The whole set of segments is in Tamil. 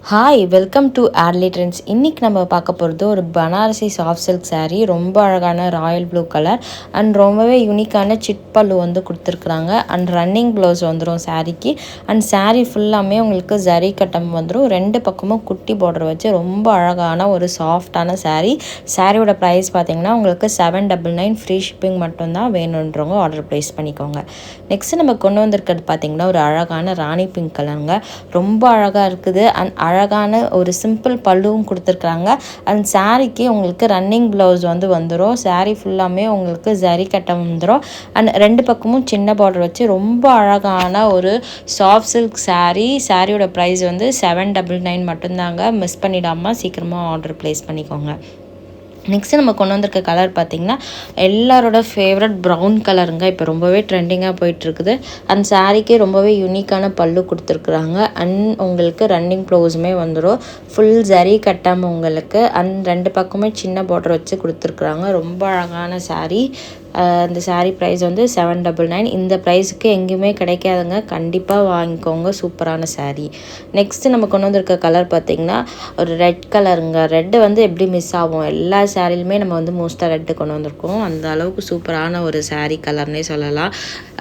Hi welcome to Atley trends. இன்றைக்கி நம்ம பார்க்க போகிறது ஒரு பனாரசி சாஃப்ட் சில்க் சாரீ. ரொம்ப அழகான ராயல் ப்ளூ கலர் அண்ட் ரொம்பவே யூனிக்கான சிட் பல்லு வந்து கொடுத்துருக்குறாங்க. அண்ட் ரன்னிங் ப்ளவுஸ் வந்துடும் சாரீக்கு. அண்ட் சாரீ ஃபுல்லாமே உங்களுக்கு ஜரி கட்டம் வந்துடும். ரெண்டு பக்கமும் குட்டி பார்டர் வச்சு ரொம்ப அழகான ஒரு சாஃப்டான சாரீ. சாரியோட ப்ரைஸ் பார்த்திங்கன்னா உங்களுக்கு 799 ஃப்ரீ ஷிப்பிங் மட்டும்தான். வேணுன்றவங்க ஆர்டர் ப்ளேஸ் பண்ணிக்கோங்க. நெக்ஸ்ட்டு நம்ம கொண்டு வந்திருக்கிறது பார்த்திங்கன்னா ஒரு அழகான ராணி பிங்க் கலருங்க. ரொம்ப அழகாக இருக்குது. அண்ட் அழகான ஒரு சிம்பிள் பல்லுவும் கொடுத்துருக்குறாங்க. அண்ட் சாரீக்கு உங்களுக்கு ரன்னிங் ப்ளவுஸ் வந்துடும். சாரீ ஃபுல்லாமே உங்களுக்கு ஜரி கட்டம் வந்துடும். அண்ட் ரெண்டு பக்கமும் சின்ன பார்டர் வச்சு ரொம்ப அழகான ஒரு சாஃப்ட் சில்க் சாரீ. சாரியோட ப்ரைஸ் 799 மட்டும்தாங்க. மிஸ் பண்ணிடாமல் சீக்கிரமாக ஆர்டர் ப்ளேஸ் பண்ணிக்கோங்க. நெக்ஸ்ட்டு நம்ம கொண்டு வந்திருக்க கலர் பார்த்திங்கன்னா எல்லாரோட ஃபேவரட் ப்ரௌன் கலருங்க. இப்போ ரொம்பவே ட்ரெண்டிங்காக போயிட்டுருக்குது. அந்த சாரீக்கே ரொம்பவே யூனிக்கான பல்லு கொடுத்துருக்குறாங்க. அண்ட் உங்களுக்கு ரன்னிங் ப்ளவுஸுமே வந்துடும். ஃபுல் ஜரி கட்டாமல் உங்களுக்கு அண்ட் ரெண்டு பக்கமே சின்ன பார்டர் வச்சு கொடுத்துருக்குறாங்க. ரொம்ப அழகான சாரீ. இந்த சாரீ ப்ரைஸ் 799. இந்த ப்ரைஸுக்கு எங்கேயுமே கிடைக்காதுங்க. கண்டிப்பாக வாங்கிக்கோங்க. சூப்பரான சாரீ. நெக்ஸ்ட்டு நம்ம கொண்டு வந்திருக்க கலர் பார்த்திங்கன்னா ஒரு ரெட் கலருங்க. ரெட்டு எப்படி மிஸ் ஆகும்? எல்லா சாரிலுமே நம்ம மோஸ்ட்டாக ரெட்டு கொண்டு வந்திருக்கோம். அந்த அளவுக்கு சூப்பரான ஒரு சாரீ கலர்னே சொல்லலாம்.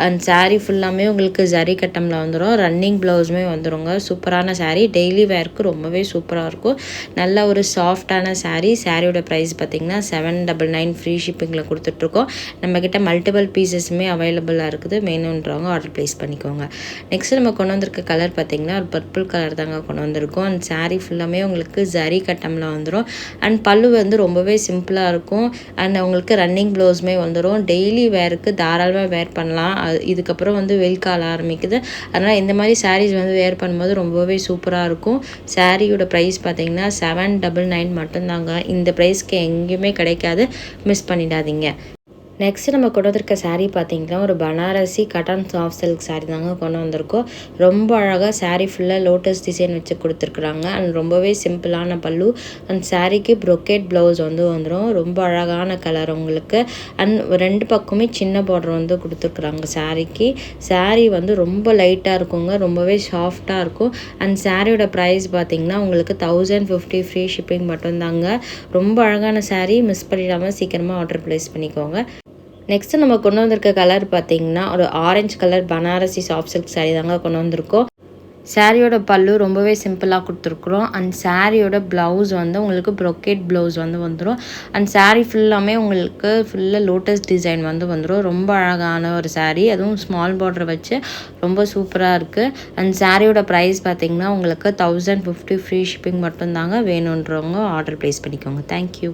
அண்ட் சாரீ ஃபுல்லாமே உங்களுக்கு ஜரி கட்டமில் வந்துடும். ரன்னிங் ப்ளவுஸுமே வந்துடுங்க. சூப்பரான சாரீ. டெய்லி வேர்க்கு ரொம்பவே சூப்பராக இருக்கும். நல்ல ஒரு சாஃப்டான சாரீ. சாரியோட ப்ரைஸ் பார்த்திங்கன்னா 799 ஃப்ரீ ஷிப்பிங்கில் கொடுத்துட்ருக்கோம். நம்மக்கிட்ட மல்டிபிள் பீசஸுமே அவைலபிளாக இருக்குது. வேணுன்றவங்க ஆர்டர் ப்ளேஸ் பண்ணிக்கோங்க. நெக்ஸ்ட் நம்ம கொண்டு வந்திருக்க கலர் பார்த்திங்கன்னா ஒரு பர்பிள் கலர் தாங்க கொண்டு வந்திருக்கோம். அண்ட் சாரீ ஃபுல்லாமே உங்களுக்கு ஜரி கட்டமில் வந்துடும். அண்ட் பல்லு ரொம்பவே சிம்பிளாக இருக்கும். அண்ட் உங்களுக்கு ரன்னிங் ப்ளவுஸுமே வந்துடும். டெய்லி வேருக்கு தாராளமாக வேர் பண்ணலாம். இதுக்கப்புறம் வெயில் காலம் ஆரம்பிக்குது. அதனால் இந்த மாதிரி சாரீஸ் வேர் பண்ணும்போது ரொம்பவே சூப்பராக இருக்கும். சாரியோட ப்ரைஸ் பார்த்திங்கன்னா 799 மட்டும்தாங்க. இந்த ப்ரைஸ்க்கு எங்கேயுமே கிடைக்காது. மிஸ் பண்ணிடாதீங்க. நெக்ஸ்ட்டு நம்ம கொண்டு வந்திருக்க சாரீ பார்த்திங்கன்னா ஒரு பனாரசி கட்டன் சாஃப்ட் சில்க் சாரீ தாங்க கொண்டு வந்திருக்கோம். ரொம்ப அழகாக சாரீ ஃபுல்லாக லோட்டஸ் டிசைன் வச்சு கொடுத்துருக்குறாங்க. அண்ட் ரொம்பவே சிம்பிளான பல்லு. அண்ட் சாரீக்கு ப்ரொக்கேட் ப்ளவுஸ் வந்துடும். ரொம்ப அழகான கலர் உங்களுக்கு. அண்ட் ரெண்டு பக்கமே சின்ன பார்டர் கொடுத்துருக்குறாங்க சாரீக்கு. சாரீ ரொம்ப லைட்டாக இருக்குங்க. ரொம்பவே சாஃப்டாக இருக்கும். அண்ட் சாரியோட ப்ரைஸ் பார்த்திங்கன்னா உங்களுக்கு 1050 ஃப்ரீ ஷிப்பிங் மட்டும்தாங்க. ரொம்ப அழகான சாரீ. மிஸ் பண்ணிடாமல் சீக்கிரமாக ஆர்டர் ப்ளேஸ் பண்ணிக்கோங்க. நெக்ஸ்ட்டு நம்ம கொண்டு வந்திருக்க கலர் பார்த்திங்கன்னா ஒரு orange colour Banarasi soft silk sari தாங்க கொண்டு வந்திருக்கோம். சாரியோட பல்லு ரொம்பவே சிம்பிளாக கொடுத்துருக்குறோம். அண்ட் சாரியோட ப்ளவுஸ் உங்களுக்கு ப்ரொக்கேட் ப்ளவுஸ் வந்துடும். அண்ட் சாரீ ஃபுல்லாமே உங்களுக்கு ஃபுல்லாக லோட்டஸ் டிசைன் வந்துடும். ரொம்ப அழகான ஒரு சாரீ. அதுவும் ஸ்மால் பார்டர் வச்சு ரொம்ப சூப்பராக இருக்குது. அண்ட் சாரியோட ப்ரைஸ் பார்த்திங்கன்னா உங்களுக்கு 1050 ஃப்ரீ ஷிப்பிங் மட்டும்தாங்க. வேணுன்றவங்க ஆர்டர் ப்ளேஸ் பண்ணிக்கோங்க. தேங்க்யூ.